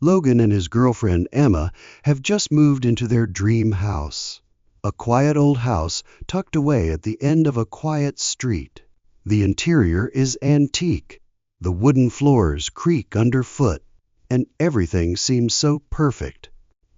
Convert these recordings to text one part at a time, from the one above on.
Logan and his girlfriend Emma have just moved into their dream house. A quiet old house tucked away at the end of a quiet street. The interior is antique. The wooden floors creak underfoot, and everything seems so perfect.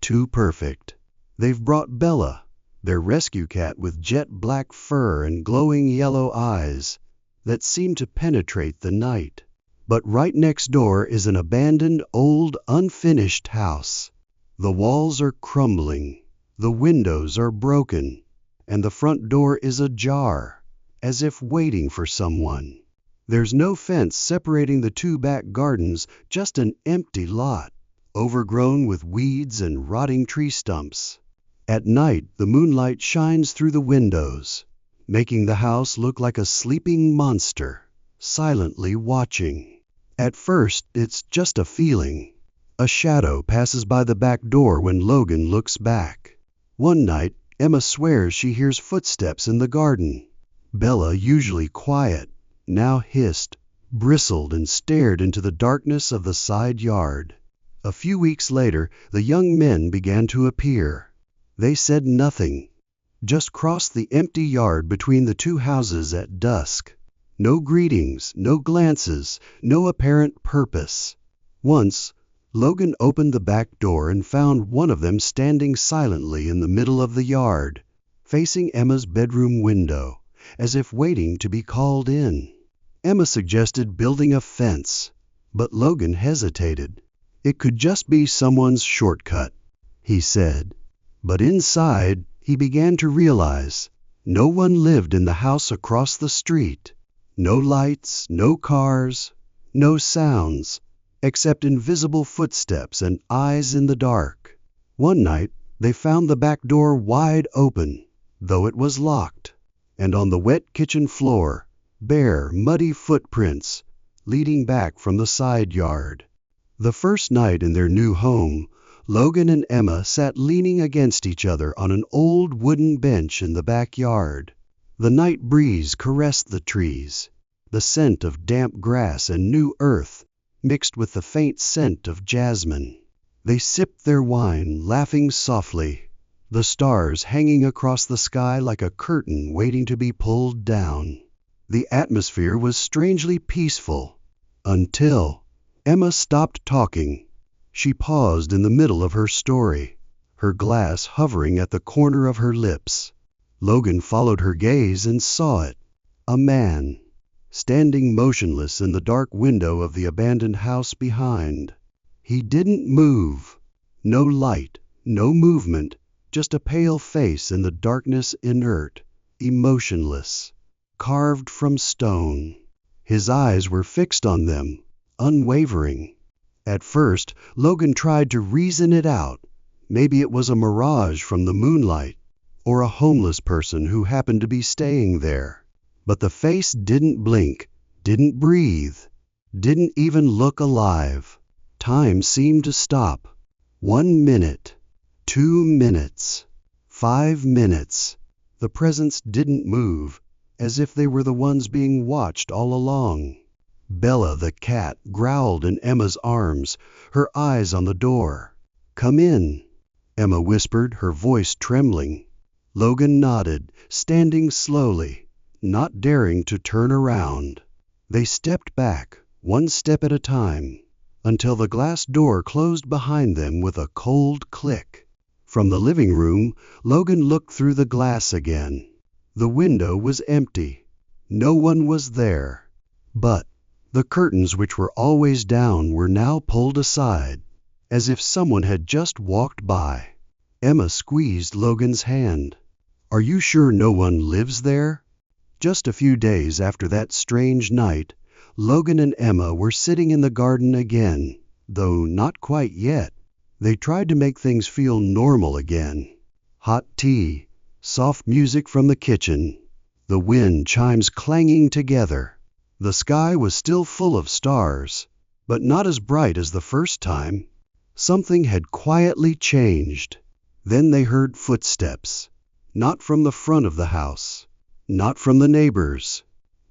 Too perfect. They've brought Bella, their rescue cat with jet black fur and glowing yellow eyes that seem to penetrate the night. But right next door is an abandoned, old, unfinished house. The walls are crumbling, the windows are broken, and the front door is ajar, as if waiting for someone. There's no fence separating the two back gardens, just an empty lot, overgrown with weeds and rotting tree stumps. At night, the moonlight shines through the windows, making the house look like a sleeping monster, silently watching. At first, it's just a feeling. A shadow passes by the back door when Logan looks back. One night, Emma swears she hears footsteps in the garden. Bella, usually quiet, now hissed, bristled, and stared into the darkness of the side yard. A few weeks later, the young men began to appear. They said nothing, just crossed the empty yard between the two houses at dusk. No greetings, no glances, no apparent purpose. Once, Logan opened the back door and found one of them standing silently in the middle of the yard, facing Emma's bedroom window, as if waiting to be called in. Emma suggested building a fence, but Logan hesitated. It could just be someone's shortcut, he said. But inside, he began to realize no one lived in the house across the street. No lights, no cars, no sounds, except invisible footsteps and eyes in the dark. One night, they found the back door wide open, though it was locked, and on the wet kitchen floor, bare, muddy footprints leading back from the side yard. The first night in their new home, Logan and Emma sat leaning against each other on an old wooden bench in the backyard. The night breeze caressed the trees, the scent of damp grass and new earth mixed with the faint scent of jasmine. They sipped their wine, laughing softly, the stars hanging across the sky like a curtain waiting to be pulled down. The atmosphere was strangely peaceful, until Emma stopped talking. She paused in the middle of her story, her glass hovering at the corner of her lips. Logan followed her gaze and saw it. A man, standing motionless in the dark window of the abandoned house behind. He didn't move. No light, no movement, just a pale face in the darkness, inert, emotionless, carved from stone. His eyes were fixed on them, unwavering. At first, Logan tried to reason it out. Maybe it was a mirage from the moonlight, or a homeless person who happened to be staying there. But the face didn't blink, didn't breathe, didn't even look alive. Time seemed to stop. 1 minute, 2 minutes, 5 minutes. The presence didn't move, as if they were the ones being watched all along. Bella the cat growled in Emma's arms, her eyes on the door. "Come in," Emma whispered, her voice trembling. Logan nodded, standing slowly, not daring to turn around. They stepped back, one step at a time, until the glass door closed behind them with a cold click. From the living room, Logan looked through the glass again. The window was empty. No one was there. But the curtains, which were always down, were now pulled aside, as if someone had just walked by. Emma squeezed Logan's hand. "Are you sure no one lives there?" Just a few days after that strange night, Logan and Emma were sitting in the garden again, though not quite yet. They tried to make things feel normal again. Hot tea, soft music from the kitchen, the wind chimes clanging together. The sky was still full of stars, but not as bright as the first time. Something had quietly changed. Then they heard footsteps, not from the front of the house, not from the neighbors,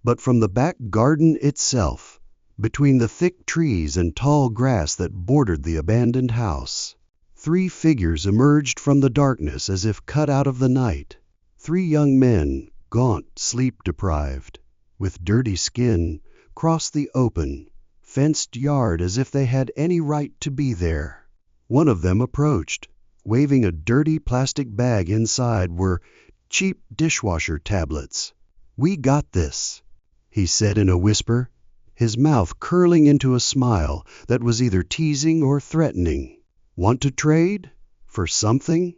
but from the back garden itself, Between the thick trees and tall grass that bordered the abandoned house, 3 figures emerged from the darkness as if cut out of the night. 3 young men, gaunt, sleep-deprived, with dirty skin, crossed the open, fenced yard as if they had any right to be there. One of them approached. Waving a dirty plastic bag inside were cheap dishwasher tablets. "We got this," he said in a whisper, his mouth curling into a smile that was either teasing or threatening. "Want to trade? For something?"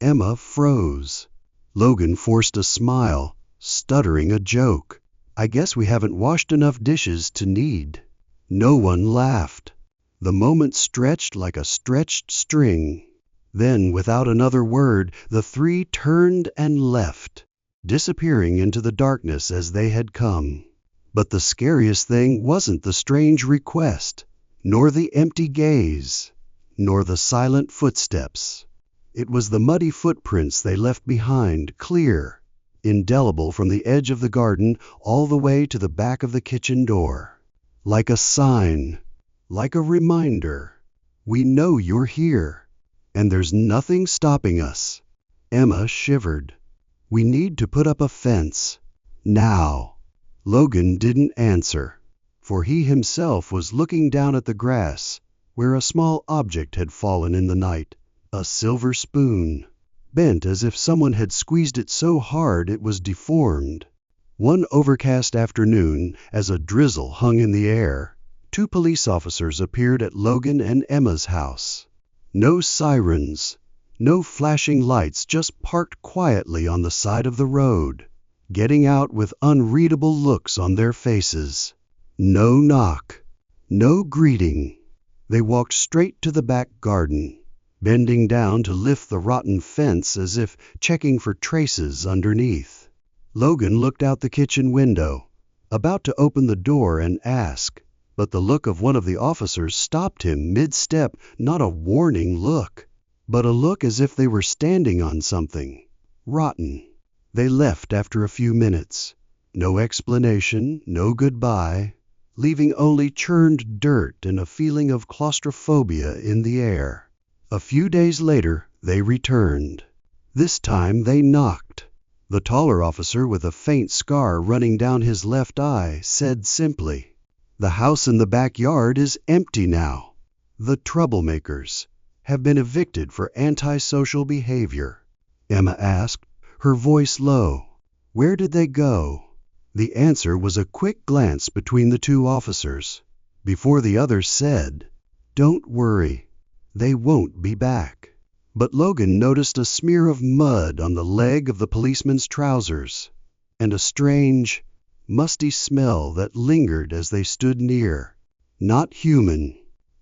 Emma froze. Logan forced a smile, stuttering a joke. "I guess we haven't washed enough dishes to need." No one laughed. The moment stretched like a stretched string. Then, without another word, the 3 turned and left, disappearing into the darkness as they had come. But the scariest thing wasn't the strange request, nor the empty gaze, nor the silent footsteps. It was the muddy footprints they left behind, clear, indelible from the edge of the garden all the way to the back of the kitchen door. Like a sign, like a reminder. "We know you're here, and there's nothing stopping us." Emma shivered. "We need to put up a fence. Now." Logan didn't answer, for he himself was looking down at the grass, where a small object had fallen in the night, a silver spoon, bent as if someone had squeezed it so hard it was deformed. One overcast afternoon, as a drizzle hung in the air, 2 police officers appeared at Logan and Emma's house. No sirens, no flashing lights, just parked quietly on the side of the road, getting out with unreadable looks on their faces. No knock, no greeting. They walked straight to the back garden, bending down to lift the rotten fence as if checking for traces underneath. Logan looked out the kitchen window, about to open the door and ask, but the look of one of the officers stopped him mid-step. Not a warning look, but a look as if they were standing on something rotten. They left after a few minutes. No explanation, no goodbye, leaving only churned dirt and a feeling of claustrophobia in the air. A few days later, they returned. This time they knocked. The taller officer, with a faint scar running down his left eye, said simply, "The house in the backyard is empty now. The troublemakers have been evicted for antisocial behavior." Emma asked, her voice low, "Where did they go?" The answer was a quick glance between the 2 officers, before the other said, "Don't worry, they won't be back." But Logan noticed a smear of mud on the leg of the policeman's trousers, and a strange, musty smell that lingered as they stood near. Not human,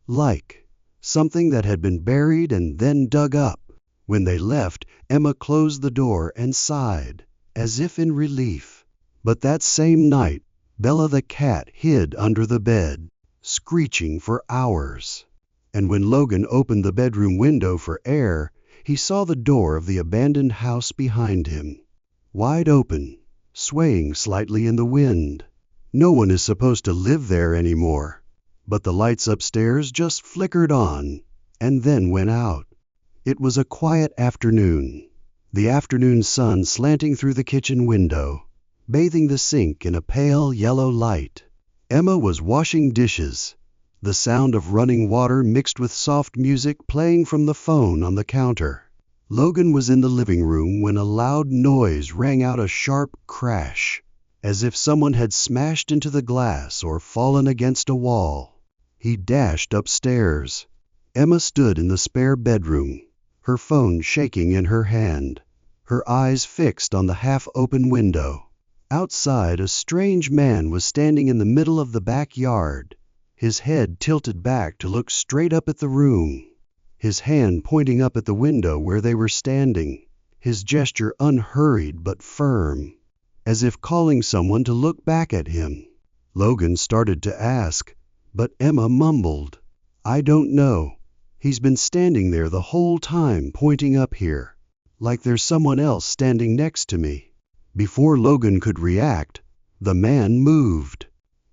like something that had been buried and then dug up. When they left, Emma closed the door and sighed, as if in relief. But that same night, Bella the cat hid under the bed, screeching for hours. And when Logan opened the bedroom window for air, he saw the door of the abandoned house behind him, wide open, swaying slightly in the wind. No one is supposed to live there anymore, but the lights upstairs just flickered on and then went out. It was a quiet afternoon, the afternoon sun slanting through the kitchen window, bathing the sink in a pale yellow light. Emma was washing dishes, the sound of running water mixed with soft music playing from the phone on the counter. Logan was in the living room when a loud noise rang out, a sharp crash, as if someone had smashed into the glass or fallen against a wall. He dashed upstairs. Emma stood in the spare bedroom, her phone shaking in her hand, her eyes fixed on the half-open window. Outside, a strange man was standing in the middle of the backyard, his head tilted back to look straight up at the room, his hand pointing up at the window where they were standing, his gesture unhurried but firm, as if calling someone to look back at him. Logan started to ask, but Emma mumbled, "I don't know. He's been standing there the whole time, pointing up here, like there's someone else standing next to me." Before Logan could react, the man moved.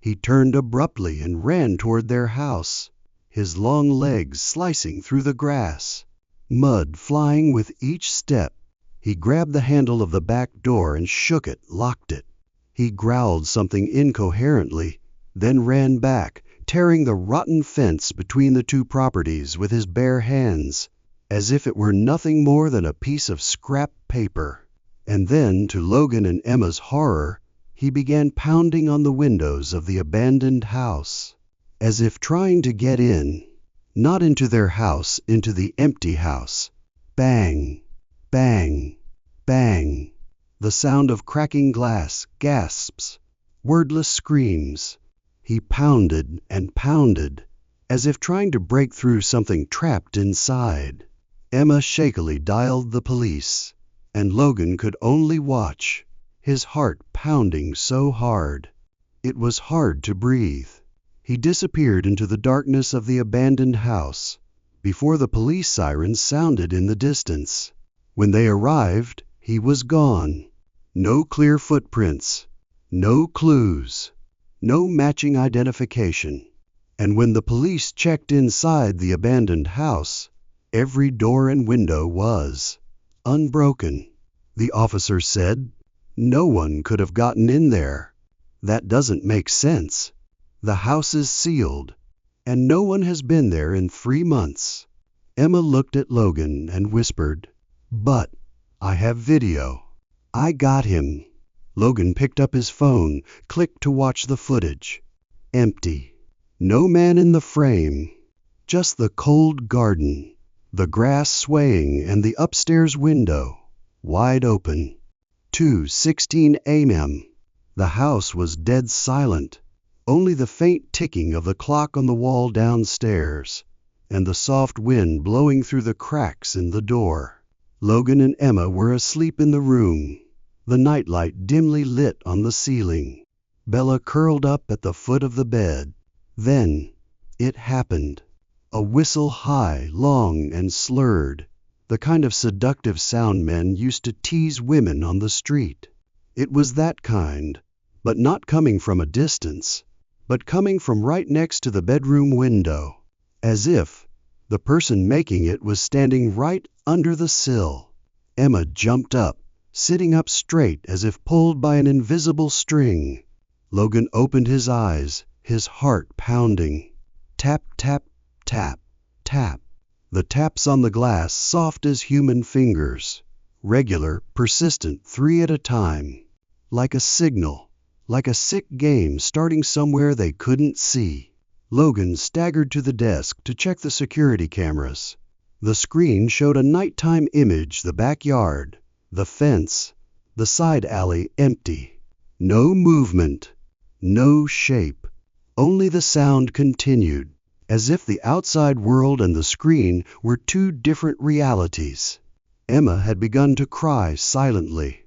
He turned abruptly and ran toward their house, his long legs slicing through the grass, mud flying with each step. He grabbed the handle of the back door and shook it, locked it. He growled something incoherently, then ran back, tearing the rotten fence between the two properties with his bare hands, as if it were nothing more than a piece of scrap paper. And then, to Logan and Emma's horror, he began pounding on the windows of the abandoned house, as if trying to get in, not into their house, into the empty house. Bang, bang, bang. The sound of cracking glass, gasps, wordless screams. He pounded and pounded, as if trying to break through something trapped inside. Emma shakily dialed the police, and Logan could only watch, his heart pounding so hard. It was hard to breathe. He disappeared into the darkness of the abandoned house before the police sirens sounded in the distance. When they arrived, he was gone. No clear footprints, no clues, no matching identification. And when the police checked inside the abandoned house, every door and window was unbroken. The officer said, "No one could have gotten in there. That doesn't make sense. The house is sealed, and no one has been there in 3 months." Emma looked at Logan and whispered, "But I have video. I got him." Logan picked up his phone, clicked to watch the footage. Empty. No man in the frame. Just the cold garden, the grass swaying, and the upstairs window, wide open. 2:16 a.m. The house was dead silent. Only the faint ticking of the clock on the wall downstairs, and the soft wind blowing through the cracks in the door. Logan and Emma were asleep in the room, the nightlight dimly lit on the ceiling. Bella curled up at the foot of the bed. Then it happened. A whistle, high, long, and slurred, the kind of seductive sound men used to tease women on the street. It was that kind, but not coming from a distance, but coming from right next to the bedroom window, as if the person making it was standing right under the sill. Emma jumped up, sitting up straight as if pulled by an invisible string. Logan opened his eyes, his heart pounding. Tap, tap, tap, tap. The taps on the glass soft as human fingers, regular, persistent, 3 at a time. Like a signal, like a sick game starting somewhere they couldn't see. Logan staggered to the desk to check the security cameras. The screen showed a nighttime image, the backyard, the fence, the side alley empty. No movement, no shape. Only the sound continued, as if the outside world and the screen were 2 different realities. Emma had begun to cry silently.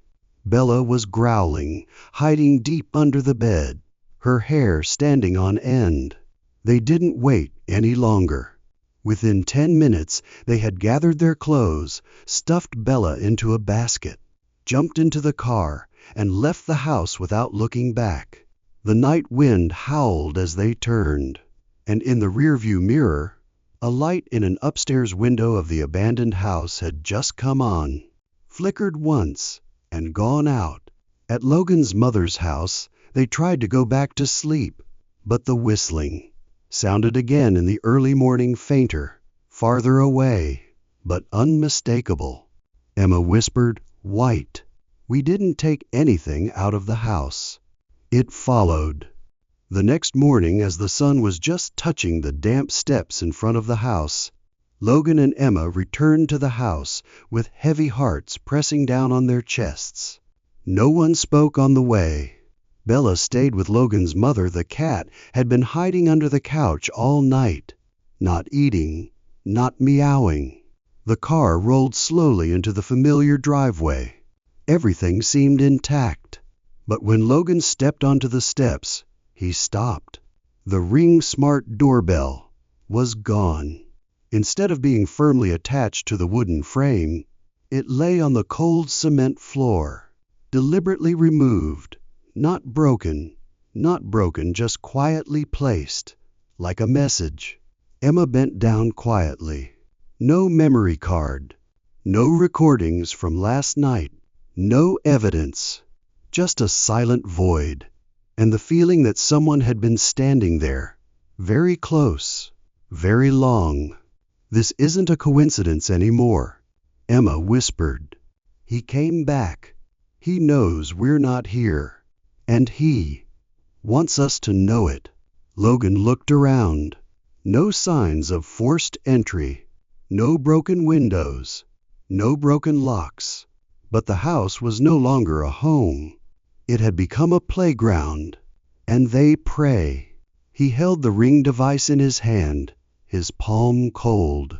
Bella was growling, hiding deep under the bed, her hair standing on end. They didn't wait any longer. Within 10 minutes, they had gathered their clothes, stuffed Bella into a basket, jumped into the car, and left the house without looking back. The night wind howled as they turned, and in the rearview mirror, a light in an upstairs window of the abandoned house had just come on, flickered once, and gone out. At Logan's mother's house, they tried to go back to sleep, but the whistling sounded again in the early morning, fainter, farther away, but unmistakable. Emma whispered, "White." "We didn't take anything out of the house." It followed. The next morning, as the sun was just touching the damp steps in front of the house, Logan and Emma returned to the house with heavy hearts pressing down on their chests. No one spoke on the way. Bella stayed with Logan's mother. The cat had been hiding under the couch all night, not eating, not meowing. The car rolled slowly into the familiar driveway. Everything seemed intact. But when Logan stepped onto the steps, he stopped. The Ring Smart doorbell was gone. Instead of being firmly attached to the wooden frame, it lay on the cold cement floor, deliberately removed, not broken, Not broken, just quietly placed, like a message. Emma bent down quietly. No memory card. No recordings from last night. No evidence. Just a silent void. And the feeling that someone had been standing there. Very close. Very long. This isn't a coincidence anymore, Emma whispered. He came back. He knows we're not here. And he wants us to know it. Logan looked around. No signs of forced entry. No broken windows. No broken locks. But the house was no longer a home. It had become a playground. And they pray. He held the ring device in his hand, his palm cold.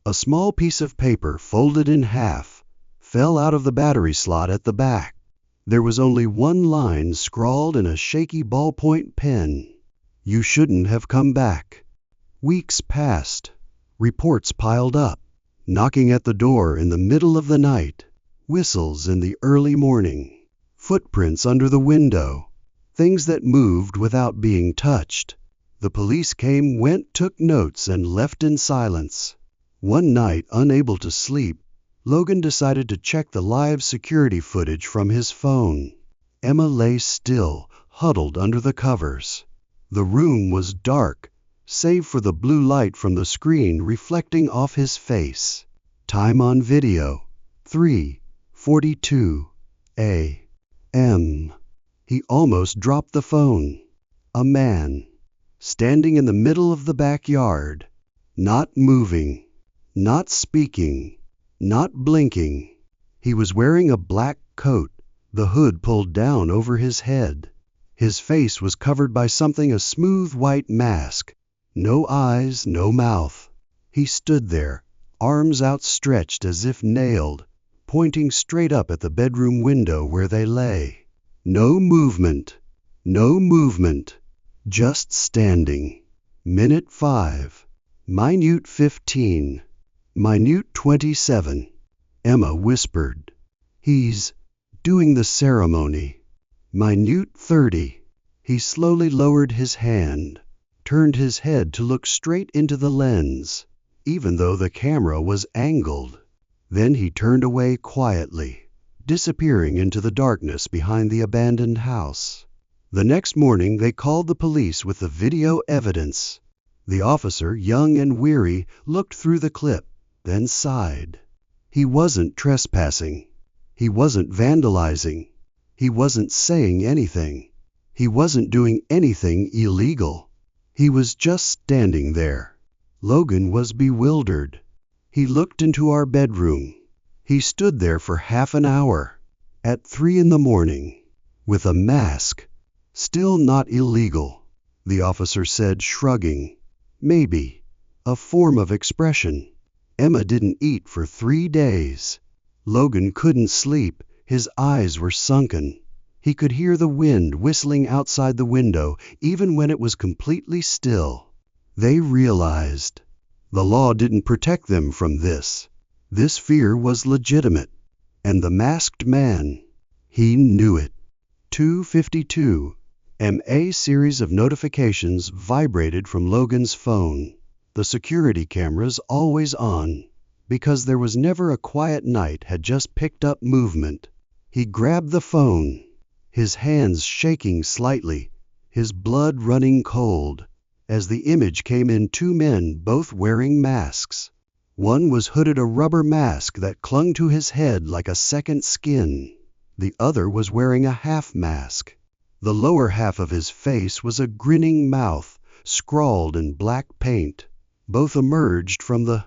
A small piece of paper folded in half fell out of the battery slot at the back. There was only one line scrawled in a shaky ballpoint pen. You shouldn't have come back. Weeks passed. Reports piled up. Knocking at the door in the middle of the night. Whistles in the early morning. Footprints under the window. Things that moved without being touched. The police came, went, took notes, and left in silence. One night, unable to sleep, Logan decided to check the live security footage from his phone. Emma lay still, huddled under the covers. The room was dark, save for the blue light from the screen reflecting off his face. Time on video, 3:42 a.m. He almost dropped the phone. A man, standing in the middle of the backyard, not moving, not speaking, not blinking. He was wearing a black coat, the hood pulled down over his head. His face was covered by something, a smooth white mask. No eyes, no mouth. He stood there, arms outstretched as if nailed, pointing straight up at the bedroom window where they lay. No movement. No movement. Just standing. Minute 5. Minute 15. Minute 27. Emma whispered. He's doing the ceremony. Minute 30. He slowly lowered his hand, turned his head to look straight into the lens, even though the camera was angled. Then he turned away quietly, disappearing into the darkness behind the abandoned house. The next morning they called the police with the video evidence. The officer, young and weary, looked through the clip, then sighed. He wasn't trespassing. He wasn't vandalizing. He wasn't saying anything. He wasn't doing anything illegal. He was just standing there. Logan was bewildered. He looked into our bedroom. He stood there for half an hour, at 3 a.m, with a mask. Still not illegal, the officer said, shrugging. Maybe. A form of expression. Emma didn't eat for 3 days. Logan couldn't sleep. His eyes were sunken. He could hear the wind whistling outside the window, even when it was completely still. They realized the law didn't protect them from this. This fear was legitimate. And the masked man, he knew it. 2:52 a.m. A series of notifications vibrated from Logan's phone. The security cameras, always on, because there was never a quiet night, had just picked up movement. He grabbed the phone, his hands shaking slightly, his blood running cold. As the image came in, 2 men, both wearing masks. One was hooded, a rubber mask that clung to his head like a second skin. The other was wearing a half mask. The lower half of his face was a grinning mouth, scrawled in black paint. Both emerged from the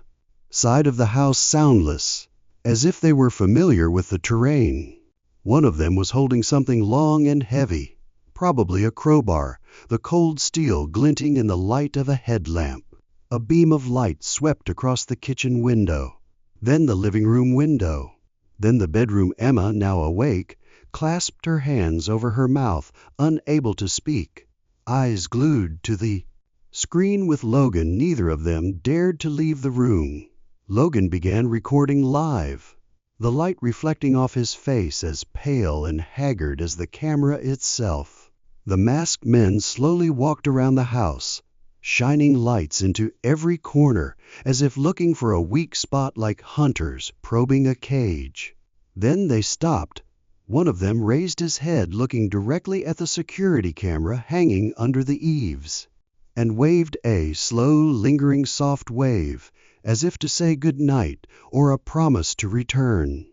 side of the house soundless, as if they were familiar with the terrain. One of them was holding something long and heavy, probably a crowbar, the cold steel glinting in the light of a headlamp. A beam of light swept across the kitchen window, then the living room window, then the bedroom. Emma, now awake, clasped her hands over her mouth, unable to speak, eyes glued to the screen with Logan. Neither of them dared to leave the room. Logan began recording live, the light reflecting off his face as pale and haggard as the camera itself. The masked men slowly walked around the house, shining lights into every corner as if looking for a weak spot like hunters probing a cage. Then they stopped. One of them raised his head looking directly at the security camera hanging under the eaves, and waved a slow, lingering soft wave, as if to say good night or a promise to return.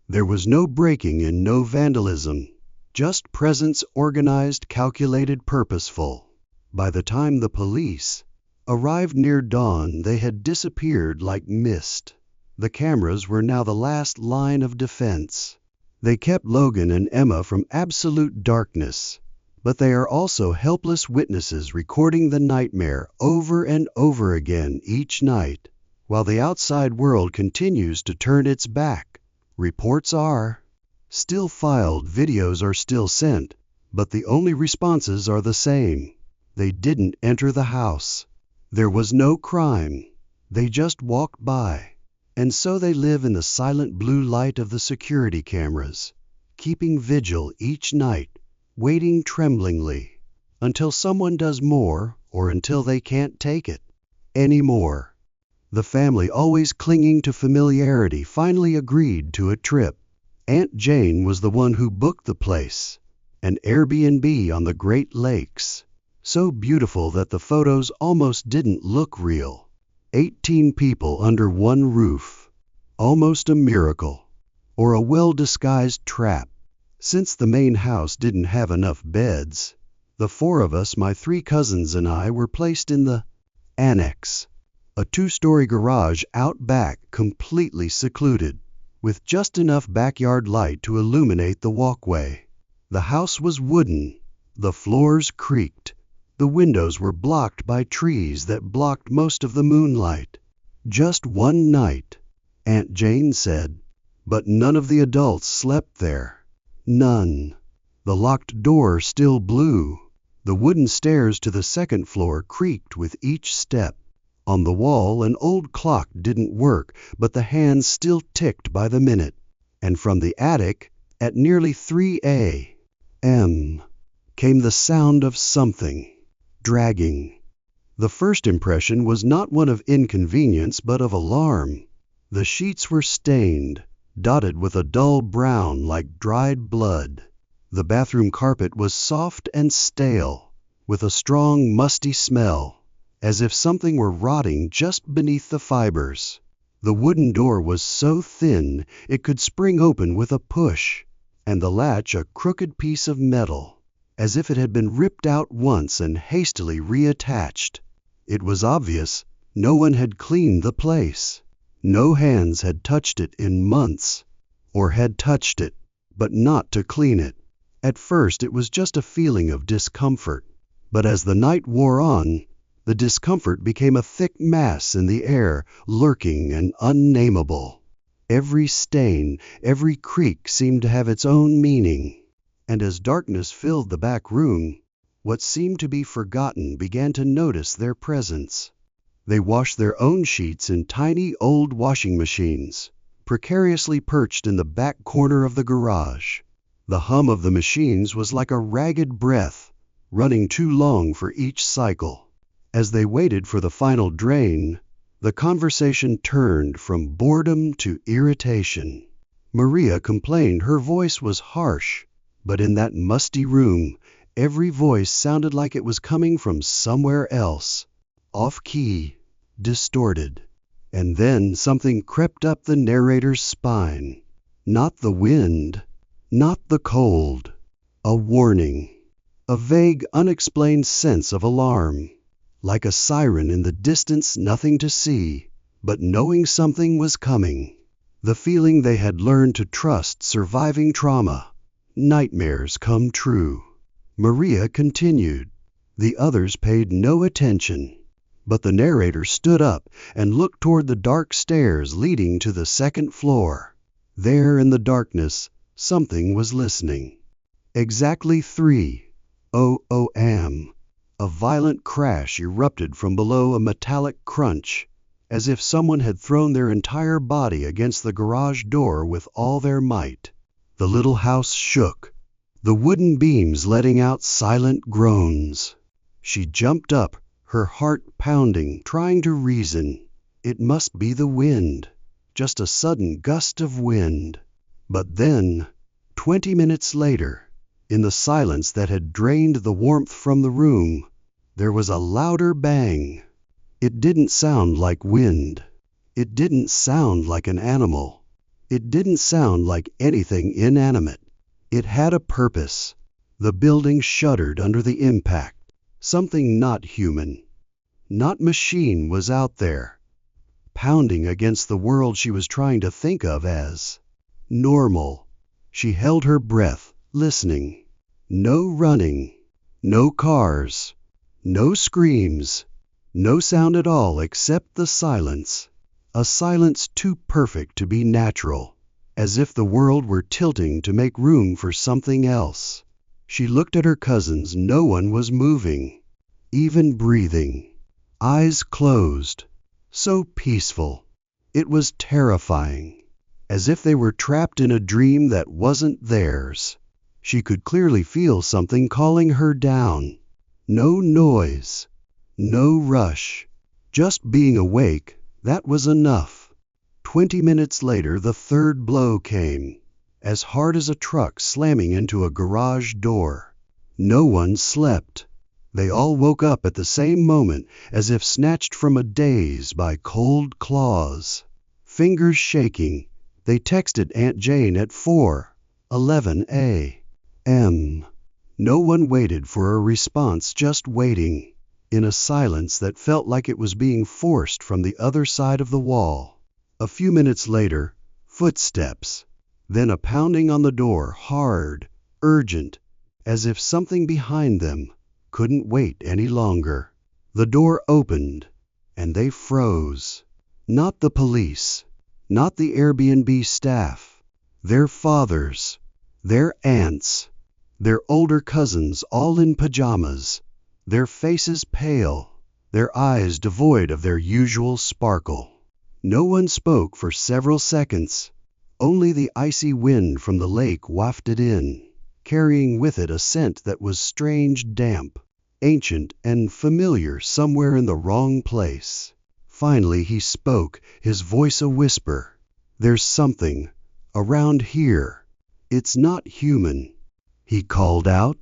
There was no breaking and no vandalism, just presence organized, calculated, purposeful. By the time the police arrived near dawn, they had disappeared like mist. The cameras were now the last line of defense. They kept Logan and Emma from absolute darkness, but they are also helpless witnesses recording the nightmare over and over again each night, while the outside world continues to turn its back. Reports are still filed, videos are still sent, but the only responses are the same. They didn't enter the house. There was no crime. They just walked by. And so they live in the silent blue light of the security cameras, keeping vigil each night, waiting tremblingly, until someone does more or until they can't take it anymore. The family, always clinging to familiarity, finally agreed to a trip. Aunt Jane was the one who booked the place, an Airbnb on the Great Lakes, so beautiful that the photos almost didn't look real. 18 people under one roof, almost a miracle, or a well-disguised trap. Since the main house didn't have enough beds, the 4 of us, my 3 cousins and I, were placed in the annex, a 2-story garage out back, completely secluded, with just enough backyard light to illuminate the walkway. The house was wooden, the floors creaked, the windows were blocked by trees that blocked most of the moonlight. Just one night, Aunt Jane said, but none of the adults slept there. None. The locked door still blew. The wooden stairs to the second floor creaked with each step. On the wall, an old clock didn't work, but the hands still ticked by the minute. And from the attic, at nearly 3 a.m., came the sound of something dragging. The first impression was not one of inconvenience, but of alarm. The sheets were stained, dotted with a dull brown like dried blood. The bathroom carpet was soft and stale, with a strong, musty smell, as if something were rotting just beneath the fibers. The wooden door was so thin it could spring open with a push, and the latch a crooked piece of metal, as if it had been ripped out once and hastily reattached. It was obvious no one had cleaned the place. No hands had touched it in months, or had touched it, but not to clean it. At first it was just a feeling of discomfort, but as the night wore on, the discomfort became a thick mass in the air, lurking and unnameable. Every stain, every creak seemed to have its own meaning. And as darkness filled the back room, what seemed to be forgotten began to notice their presence. They washed their own sheets in tiny old washing machines, precariously perched in the back corner of the garage. The hum of the machines was like a ragged breath, running too long for each cycle. As they waited for the final drain, the conversation turned from boredom to irritation. Maria complained her voice was harsh, but in that musty room, every voice sounded like it was coming from somewhere else, off-key, distorted. And then something crept up the narrator's spine. Not the wind, not the cold. A warning. A vague, unexplained sense of alarm. Like a siren in the distance, nothing to see, but knowing something was coming. The feeling they had learned to trust, surviving trauma. Nightmares come true. Maria continued. The others paid no attention, but the narrator stood up and looked toward the dark stairs leading to the second floor. There in the darkness, something was listening. Exactly 3 a.m. A violent crash erupted from below, a metallic crunch, as if someone had thrown their entire body against the garage door with all their might. The little house shook. the wooden beams letting out silent groans. She jumped up, her heart pounding, trying to reason. It must be the wind, just a sudden gust of wind. But then, 20 minutes later, in the silence that had drained the warmth from the room, there was a louder bang. It didn't sound like wind. It didn't sound like an animal. It didn't sound like anything inanimate. It had a purpose. The building shuddered under the impact. Something not human, not machine was out there, pounding against the world she was trying to think of as normal. She held her breath, listening. No running, no cars, no screams, no sound at all except the silence. A silence too perfect to be natural, as if the world were tilting to make room for something else. She looked at her cousins. No one was moving, even breathing. Eyes closed. So peaceful. It was terrifying, as if they were trapped in a dream that wasn't theirs. She could clearly feel something calling her down. No noise, no rush. Just being awake, that was enough. 20 minutes later, the third blow came, as hard as a truck slamming into a garage door. No one slept. They all woke up at the same moment, as if snatched from a daze by cold claws. Fingers shaking, they texted Aunt Jane at 4:11 a.m. No one waited for a response, just waiting, in a silence that felt like it was being forced from the other side of the wall. A few minutes later, footsteps. Then a pounding on the door, hard, urgent, as if something behind them couldn't wait any longer. The door opened, and they froze. Not the police, not the Airbnb staff. Their fathers, their aunts, their older cousins, all in pajamas, their faces pale, their eyes devoid of their usual sparkle. No one spoke for several seconds. Only the icy wind from the lake wafted in, carrying with it a scent that was strange, damp, ancient, and familiar, somewhere in the wrong place. Finally he spoke, his voice a whisper. "There's something around here. It's not human," he called out.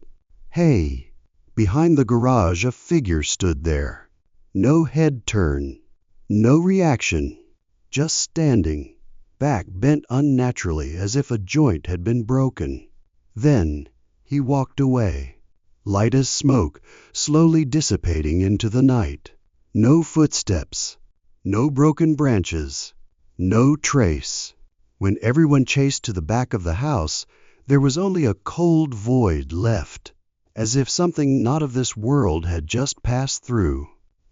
"Hey!" Behind the garage a figure stood there. No head turn, no reaction, just standing, back bent unnaturally as if a joint had been broken. Then he walked away, light as smoke, slowly dissipating into the night. No footsteps, no broken branches, no trace. When everyone chased to the back of the house, there was only a cold void left, as if something not of this world had just passed through.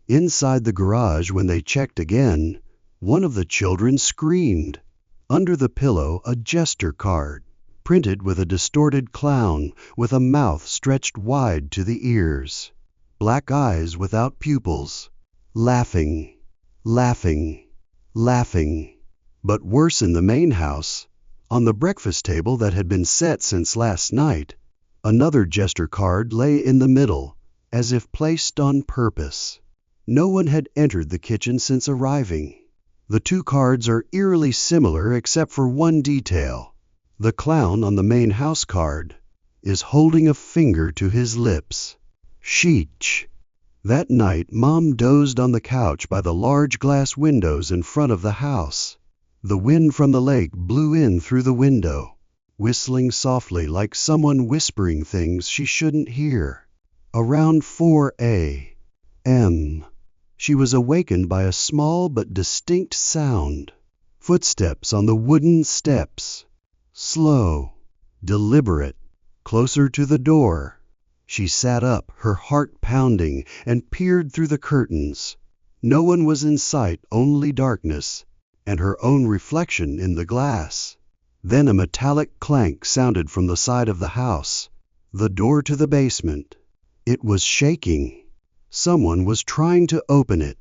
Inside the garage, when they checked again, one of the children screamed. Under the pillow, a gesture card, printed with a distorted clown, with a mouth stretched wide to the ears. Black eyes without pupils. Laughing, laughing, laughing. But worse, in the main house, on the breakfast table that had been set since last night, another gesture card lay in the middle, as if placed on purpose. No one had entered the kitchen since arriving. The two cards are eerily similar except for one detail. The clown on the main house card is holding a finger to his lips. Sheesh. That night, Mom dozed on the couch by the large glass windows in front of the house. The wind from the lake blew in through the window, whistling softly like someone whispering things she shouldn't hear. Around 4 a.m., she was awakened by a small but distinct sound. Footsteps on the wooden steps. Slow, deliberate, closer to the door. She sat up, her heart pounding, and peered through the curtains. No one was in sight, only darkness, and her own reflection in the glass. Then a metallic clank sounded from the side of the house, the door to the basement. It was shaking. Someone was trying to open it.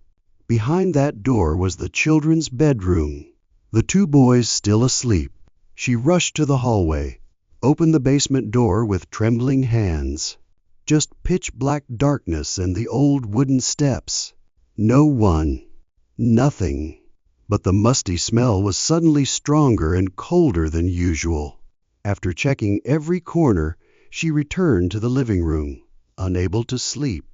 Behind that door was the children's bedroom, the two boys still asleep. She rushed to the hallway, opened the basement door with trembling hands. Just pitch-black darkness and the old wooden steps. No one. Nothing. But the musty smell was suddenly stronger and colder than usual. After checking every corner, she returned to the living room, unable to sleep.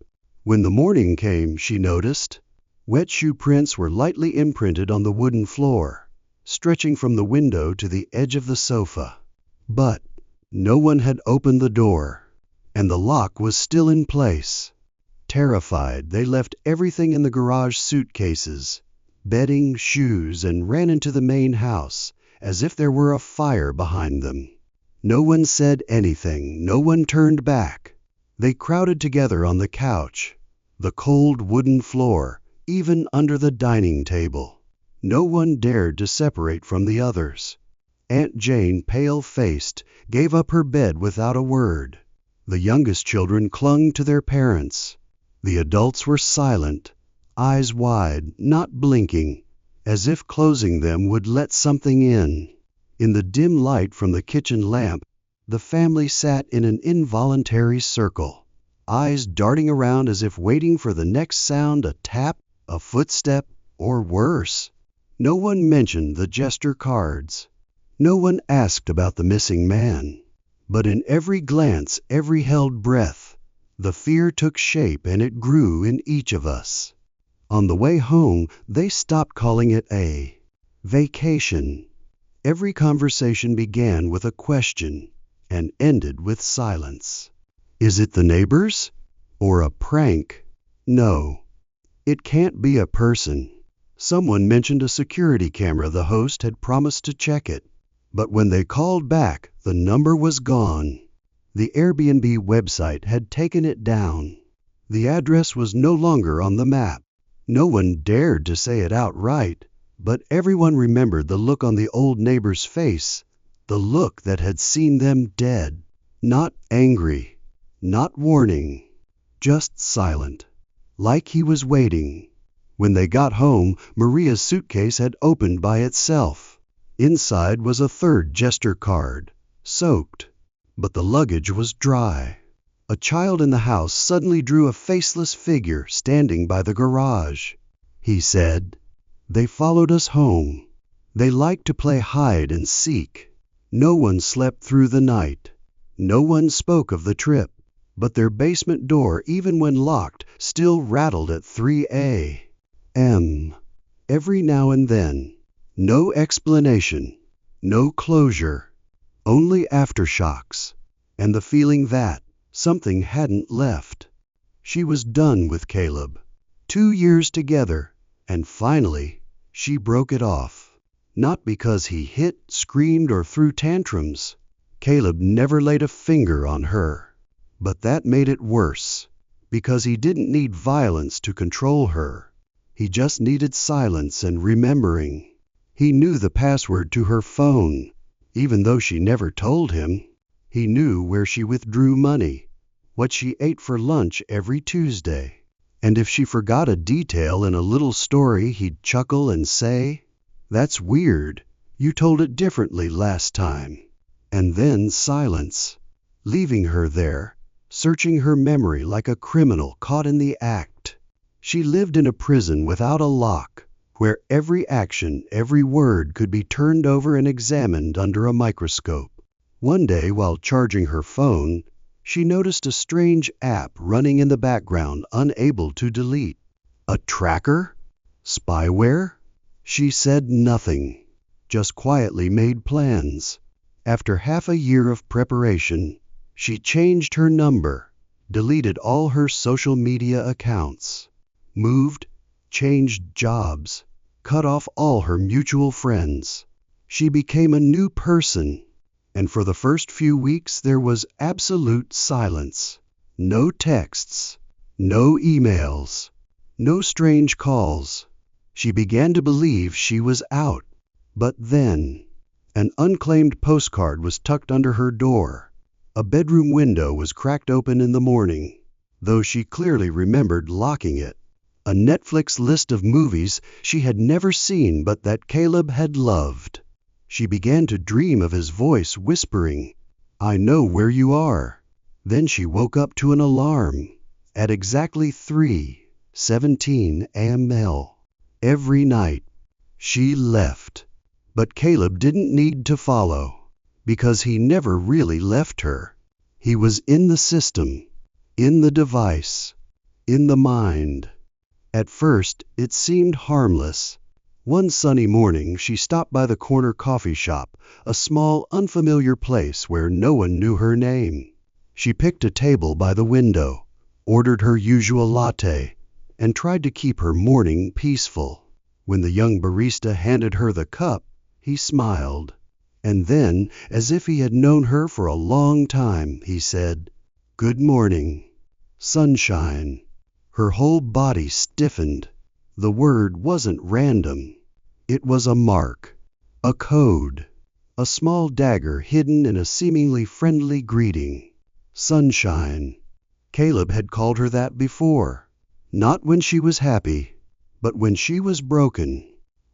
When the morning came, she noticed wet shoe prints were lightly imprinted on the wooden floor, stretching from the window to the edge of the sofa. But no one had opened the door, and the lock was still in place. Terrified, they left everything in the garage suitcases, bedding, shoes, and ran into the main house, as if there were a fire behind them. No one said anything, no one turned back. They crowded together on the couch, the cold wooden floor, even under the dining table. No one dared to separate from the others. Aunt Jane, pale-faced, gave up her bed without a word. The youngest children clung to their parents. The adults were silent, eyes wide, not blinking, as if closing them would let something in. In the dim light from the kitchen lamp, the family sat in an involuntary circle, eyes darting around as if waiting for the next sound, a tap, a footstep, or worse. No one mentioned the gesture cards. No one asked about the missing man. But in every glance, every held breath, the fear took shape and it grew in each of us. On the way home, they stopped calling it a vacation. Every conversation began with a question and ended with silence. Is it the neighbors? Or a prank? No. It can't be a person. Someone mentioned a security camera. The host had promised to check it. But when they called back, the number was gone. The Airbnb website had taken it down. The address was no longer on the map. No one dared to say it outright, but everyone remembered the look on the old neighbor's face, the look that had seen them dead. Not angry, not warning, just silent, like he was waiting. When they got home, Maria's suitcase had opened by itself. Inside was a third gesture card, soaked, but the luggage was dry. A child in the house suddenly drew a faceless figure standing by the garage. He said, "They followed us home. They liked to play hide and seek. No one slept through the night. No one spoke of the trip, but their basement door, even when locked, still rattled at 3 a.m. Every now and then. No explanation, no closure, only aftershocks, and the feeling that something hadn't left. She was done with Caleb. 2 years together, and finally, she broke it off. Not because he hit, screamed, or threw tantrums. Caleb never laid a finger on her. But that made it worse, because he didn't need violence to control her. He just needed silence and remembering. He knew the password to her phone, even though she never told him. He knew where she withdrew money, what she ate for lunch every Tuesday. And if she forgot a detail in a little story, he'd chuckle and say, "That's weird. You told it differently last time." And then silence, leaving her there, searching her memory like a criminal caught in the act. She lived in a prison without a lock, where every action, every word could be turned over and examined under a microscope. One day, while charging her phone, she noticed a strange app running in the background, unable to delete. A tracker? Spyware? She said nothing, just quietly made plans. After half a year of preparation, she changed her number, deleted all her social media accounts, moved, changed jobs, cut off all her mutual friends. She became a new person, and for the first few weeks there was absolute silence. No texts, no emails, no strange calls. She began to believe she was out. But then, an unclaimed postcard was tucked under her door. A bedroom window was cracked open in the morning, though she clearly remembered locking it. A Netflix list of movies she had never seen but that Caleb had loved. She began to dream of his voice whispering, I know where you are." Then she woke up to an alarm. At exactly 3:17 a.m. every night, she left. But Caleb didn't need to follow, because he never really left her. He was in the system, in the device, in the mind. At first, it seemed harmless. One sunny morning, she stopped by the corner coffee shop, a small, unfamiliar place where no one knew her name. She picked a table by the window, ordered her usual latte, and tried to keep her morning peaceful. When the young barista handed her the cup, he smiled. And then, as if he had known her for a long time, he said, "Good morning, sunshine." Her whole body stiffened. The word wasn't random. It was a mark, a code, a small dagger hidden in a seemingly friendly greeting. Sunshine. Caleb had called her that before. Not when she was happy, but when she was broken,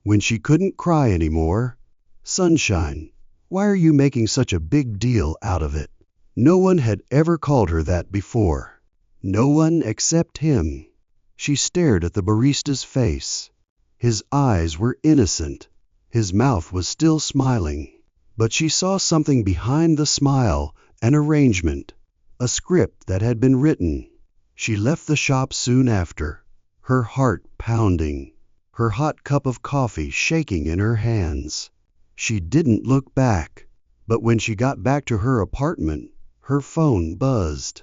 when she couldn't cry anymore. Sunshine. Why are you making such a big deal out of it? No one had ever called her that before. No one except him. She stared at the barista's face. His eyes were innocent. His mouth was still smiling. But she saw something behind the smile, an arrangement, a script that had been written. She left the shop soon after, her heart pounding, her hot cup of coffee shaking in her hands. She didn't look back, but when she got back to her apartment, her phone buzzed.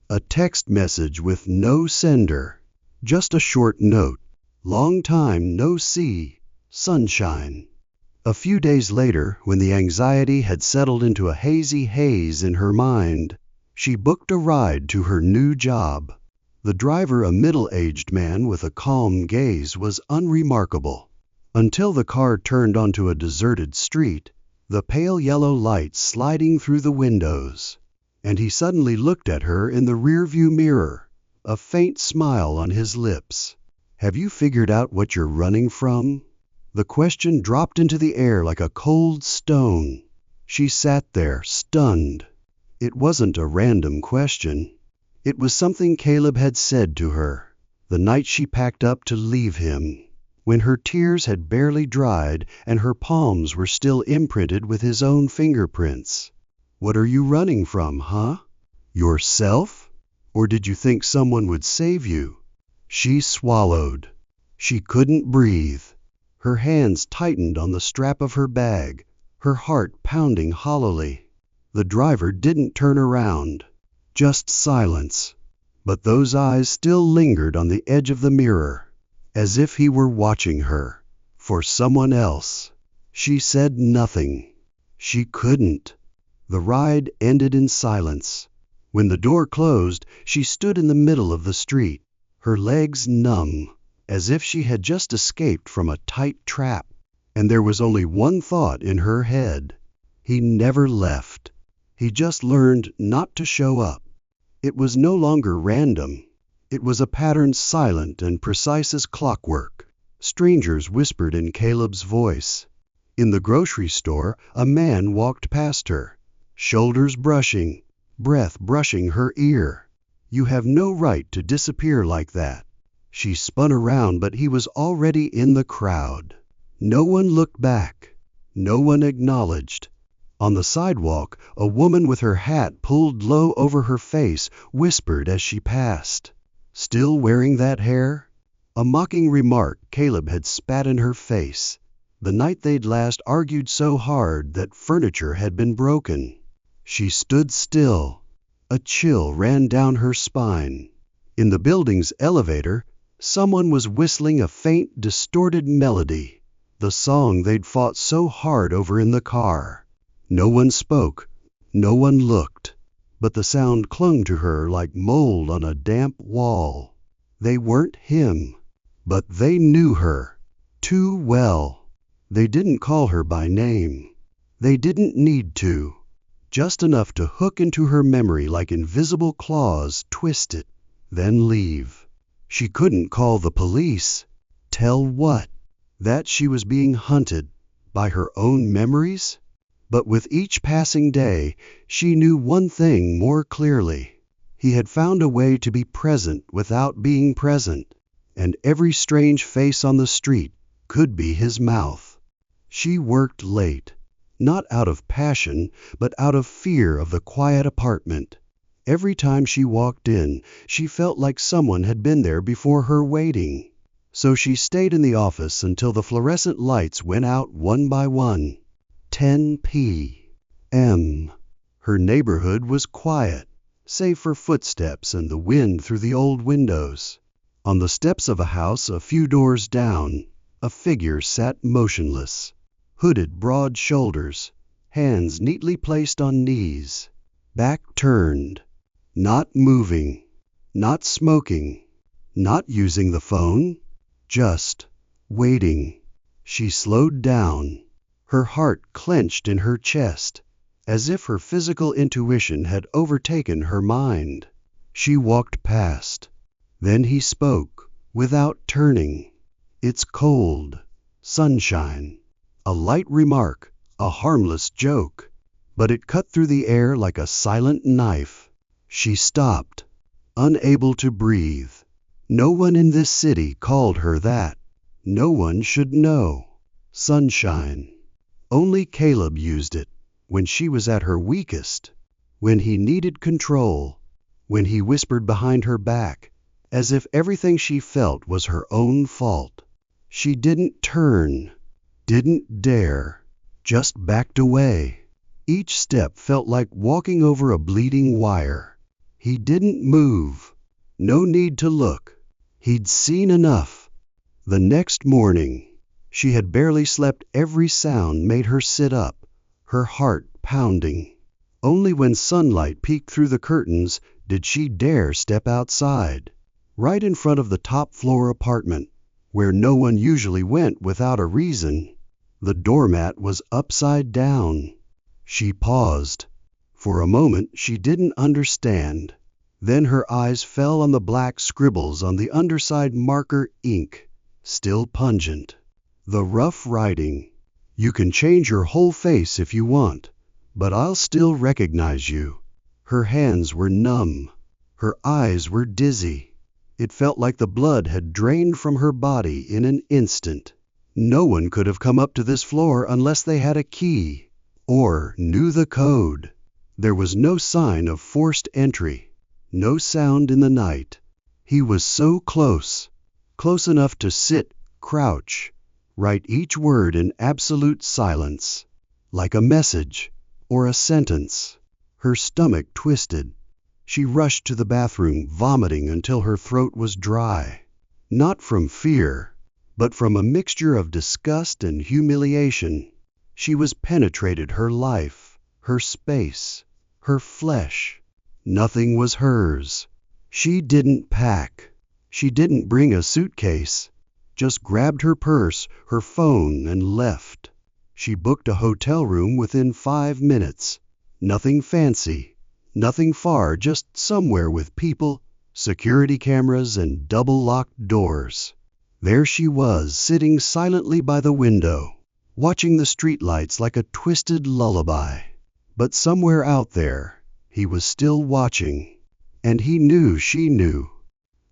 A text message with no sender, just a short note. "Long time no see, sunshine." A few days later, when the anxiety had settled into a hazy haze in her mind, she booked a ride to her new job. The driver, a middle-aged man with a calm gaze, was unremarkable. Until the car turned onto a deserted street, the pale yellow light sliding through the windows. And he suddenly looked at her in the rearview mirror, a faint smile on his lips. "Have you figured out what you're running from?" The question dropped into the air like a cold stone. She sat there, stunned. It wasn't a random question. It was something Caleb had said to her, the night she packed up to leave him, when her tears had barely dried and her palms were still imprinted with his own fingerprints. "What are you running from, huh? Yourself? Or did you think someone would save you?" She swallowed. She couldn't breathe. Her hands tightened on the strap of her bag, her heart pounding hollowly. The driver didn't turn around, just silence. But those eyes still lingered on the edge of the mirror, as if he were watching her, for someone else. She said nothing. She couldn't. The ride ended in silence. When the door closed, she stood in the middle of the street, her legs numb, as if she had just escaped from a tight trap. And there was only one thought in her head. He never left. He just learned not to show up. It was no longer random. It was a pattern silent and precise as clockwork. Strangers whispered in Caleb's voice. In the grocery store, a man walked past her, shoulders brushing, breath brushing her ear. "You have no right to disappear like that." She spun around, but he was already in the crowd. No one looked back. No one acknowledged. On the sidewalk, a woman with her hat pulled low over her face whispered as she passed, "Still wearing that hair?" A mocking remark Caleb had spat in her face, the night they'd last argued so hard that furniture had been broken. She stood still. A chill ran down her spine. In the building's elevator, someone was whistling a faint, distorted melody, the song they'd fought so hard over in the car. No one spoke, no one looked, but the sound clung to her like mold on a damp wall. They weren't him, but they knew her too well. They didn't call her by name. They didn't need to. Just enough to hook into her memory like invisible claws, twist it, then leave. She couldn't call the police. Tell what? That she was being hunted by her own memories? But with each passing day, she knew one thing more clearly. He had found a way to be present without being present, and every strange face on the street could be his mouth. She worked late, not out of passion, but out of fear of the quiet apartment. Every time she walked in, she felt like someone had been there before her waiting. So she stayed in the office until the fluorescent lights went out one by one. 10 p.m. Her neighborhood was quiet, save for footsteps and the wind through the old windows. On the steps of a house a few doors down, a figure sat motionless, hooded broad shoulders, hands neatly placed on knees, back turned, not moving, not smoking, not using the phone, just waiting. She slowed down, her heart clenched in her chest, as if her physical intuition had overtaken her mind. She walked past. Then he spoke, without turning. "It's cold. Sunshine." A light remark, a harmless joke, but it cut through the air like a silent knife. She stopped, unable to breathe. No one in this city called her that. No one should know. Sunshine. Only Caleb used it, when she was at her weakest, when he needed control, when he whispered behind her back, as if everything she felt was her own fault. She didn't turn, didn't dare, just backed away. Each step felt like walking over a bleeding wire. He didn't move. No need to look. He'd seen enough. The next morning, she had barely slept. Every sound made her sit up, her heart pounding. Only when sunlight peeked through the curtains did she dare step outside. Right in front of the top-floor apartment, where no one usually went without a reason, the doormat was upside down. She paused. For a moment she didn't understand. Then her eyes fell on the black scribbles on the underside, marker ink, still pungent. The rough writing. "You can change your whole face if you want, but I'll still recognize you." Her hands were numb. Her eyes were dizzy. It felt like the blood had drained from her body in an instant. No one could have come up to this floor unless they had a key, or knew the code. There was no sign of forced entry, no sound in the night. He was so close, close enough to sit, crouch, write each word in absolute silence, like a message or a sentence. Her stomach twisted. She rushed to the bathroom, vomiting until her throat was dry. Not from fear, but from a mixture of disgust and humiliation. She was penetrated, her life, her space, her flesh. Nothing was hers. She didn't pack. She didn't bring a suitcase. Just grabbed her purse, her phone, and left. She booked a hotel room within 5 minutes. Nothing fancy, nothing far, just somewhere with people, security cameras, and double-locked doors. There she was, sitting silently by the window, watching the streetlights like a twisted lullaby. But somewhere out there, he was still watching. And he knew she knew.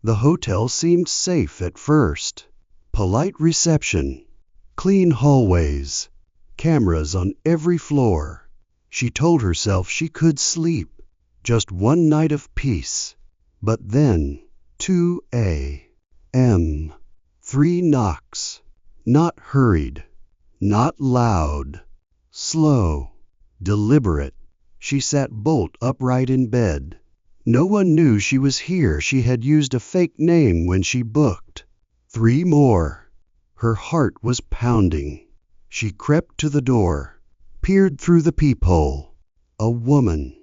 The hotel seemed safe at first. Polite reception, clean hallways, cameras on every floor. She told herself she could sleep, just one night of peace. But then, 2 a.m., 3 knocks. Not hurried, not loud, slow, deliberate. She sat bolt upright in bed. No one knew she was here. She had used a fake name when she booked. 3 more. Her heart was pounding. She crept to the door, peered through the peephole. A woman,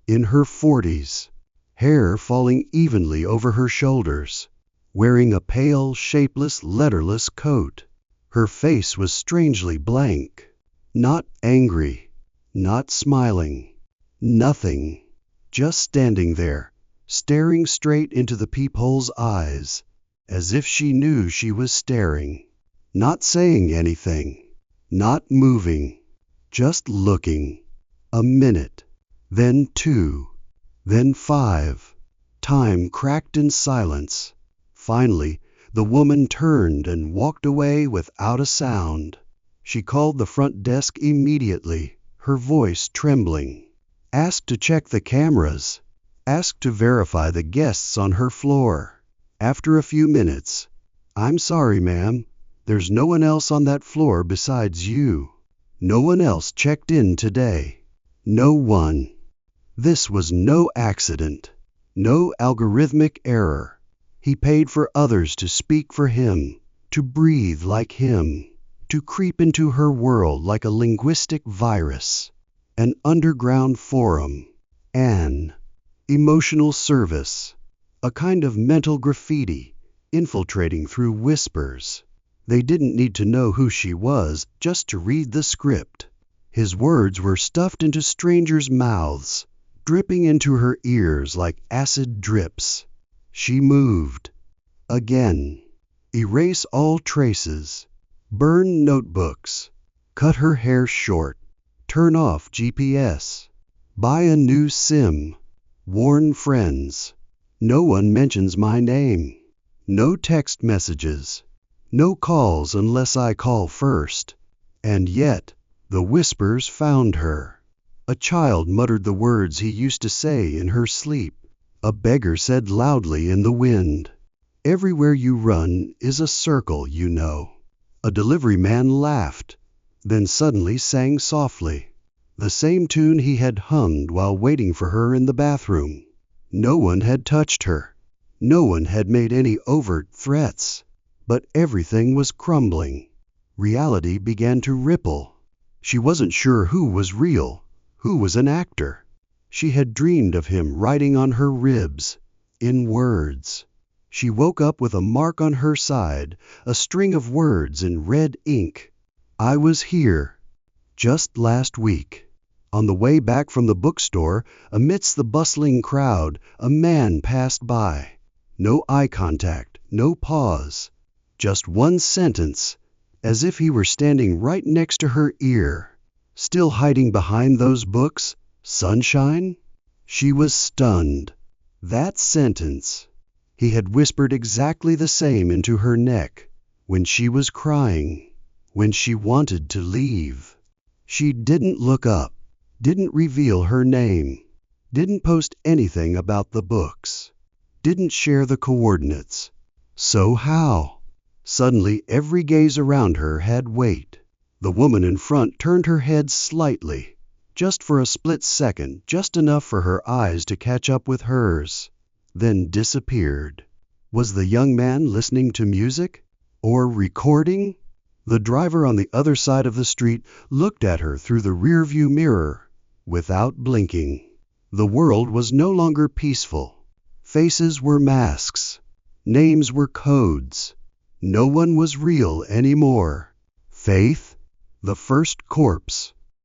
in her 40s, hair falling evenly over her shoulders, wearing a pale, shapeless, letterless coat. Her face was strangely blank. Not angry, not smiling, nothing. Just standing there, staring straight into the peephole's eyes, as if she knew she was staring. Not saying anything, not moving, just looking. A minute, then 2, then 5. Time cracked in silence. Finally, the woman turned and walked away without a sound. She called the front desk immediately, her voice trembling. Asked to check the cameras. Asked to verify the guests on her floor. After a few minutes, "I'm sorry, ma'am. There's no one else on that floor besides you. No one else checked in today. No one." This was no accident. No algorithmic error. He paid for others to speak for him, to breathe like him, to creep into her world like a linguistic virus, an underground forum, an emotional service, a kind of mental graffiti infiltrating through whispers. They didn't need to know who she was just to read the script. His words were stuffed into strangers' mouths, dripping into her ears like acid drips. She moved. Again. Erase all traces. Burn notebooks. Cut her hair short. Turn off GPS. Buy a new SIM. Warn friends. No one mentions my name. No text messages. No calls unless I call first. And yet, the whispers found her. A child muttered the words he used to say in her sleep. A beggar said loudly in the wind, "Everywhere you run is a circle, you know." A delivery man laughed, then suddenly sang softly, the same tune he had hummed while waiting for her in the bathroom. No one had touched her. No one had made any overt threats. But everything was crumbling. Reality began to ripple. She wasn't sure who was real, who was an actor. She had dreamed of him writing on her ribs, in words. She woke up with a mark on her side, a string of words in red ink. "I was here, just last week." On the way back from the bookstore, amidst the bustling crowd, a man passed by. No eye contact, no pause. Just one sentence, as if he were standing right next to her ear. Still hiding behind those books? Sunshine? She was stunned. That sentence. He had whispered exactly the same into her neck, when she was crying, when she wanted to leave. She didn't look up, didn't reveal her name, didn't post anything about the books, didn't share the coordinates. So how? Suddenly every gaze around her had weight. The woman in front turned her head slightly, just for a split second, just enough for her eyes to catch up with hers, then disappeared. Was the young man listening to music? Or recording? The driver on the other side of the street looked at her through the rearview mirror, without blinking. The world was no longer peaceful. Faces were masks. Names were codes. No one was real anymore. Faith? The first corpse.